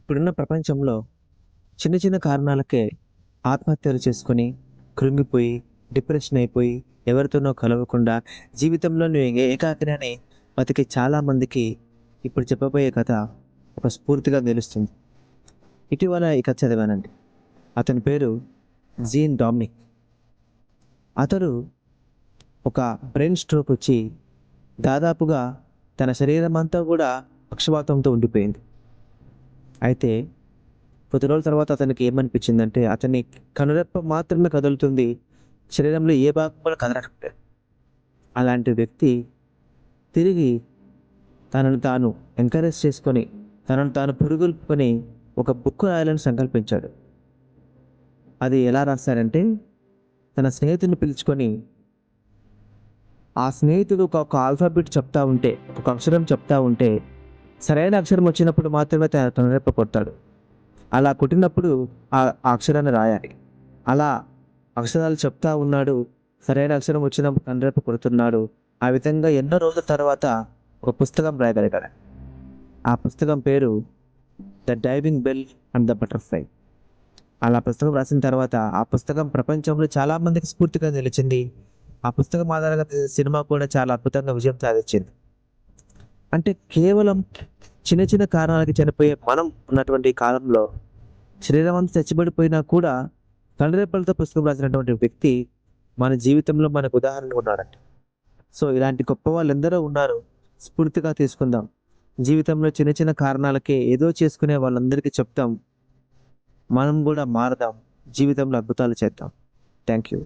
ఇప్పుడున్న ప్రపంచంలో చిన్న చిన్న కారణాలకే ఆత్మహత్యలు చేసుకొని, కృంగిపోయి, డిప్రెషన్ అయిపోయి, ఎవరితోనో కలవకుండా జీవితంలో నేను ఏకాకినని బతికే చాలామందికి ఇప్పుడు చెప్పబోయే కథ ఒక స్ఫూర్తిగా నిలుస్తుంది. ఇటీవల ఈ కథ చదివానండి. అతని పేరు జీన్ డామినిక్. అతడు ఒక బ్రెయిన్ స్ట్రోక్ వచ్చి దాదాపుగా తన శరీరం అంతా కూడా పక్షవాతంతో ఉండిపోయింది. అయితే కొద్ది రోజుల తర్వాత అతనికి ఏమనిపించిందంటే అతని కనురెప్ప మాత్రమే కదులుతుంది. శరీరంలో ఏ భాగం కూడా కదలట్లేదు. అలాంటి వ్యక్తి తిరిగి తనను తాను ఎంకరేజ్ చేసుకొని, తనను తాను పురుగొల్పుకొని ఒక బుక్ రాయాలని సంకల్పించాడు. అది ఎలా రాశారంటే, తన స్నేహితుడిని పిలుచుకొని, ఆ స్నేహితుడు ఒక ఆల్ఫాబెట్ చెప్తా ఉంటే, ఒక అక్షరం చెప్తా ఉంటే, సరైన అక్షరం వచ్చినప్పుడు మాత్రమే తన కనురెప్ప కొడతాడు. అలా కొట్టినప్పుడు ఆ అక్షరాన్ని రాయాలి. అలా అక్షరాలు చెప్తా ఉన్నాడు. సరైన అక్షరం వచ్చినప్పుడు కనురెప్ప కొడుతున్నాడు. ఆ విధంగా ఎన్నో రోజుల తర్వాత ఒక పుస్తకం రాయగలిగాడు. ఆ పుస్తకం పేరు 'the diving bell and the butterfly'. అలా పుస్తకం రాసిన తర్వాత ఆ పుస్తకం ప్రపంచంలో చాలామందికి స్ఫూర్తిగా నిలిచింది. ఆ పుస్తకం ఆధారంగా తీసిన సినిమా కూడా చాలా అద్భుతంగా విజయం సాధించింది. అంటే కేవలం చిన్న చిన్న కారణాలకి చనిపోయే మనం ఉన్నటువంటి కాలంలో శరీరం అంతా చచ్చిబడిపోయినా కూడా కనురెప్పలతో పుస్తకం రాసినటువంటి వ్యక్తి మన జీవితంలో మనకు ఉదాహరణ ఉన్నాడంట. సో ఇలాంటి గొప్ప వాళ్ళు ఎందరో ఉన్నారు. స్ఫూర్తిగా తీసుకుందాం. జీవితంలో చిన్న చిన్న కారణాలకే ఏదో చేసుకునే వాళ్ళందరికీ చెప్తాం. మనం కూడా మారదాం. జీవితంలో అద్భుతాలు చేద్దాం. Thank you.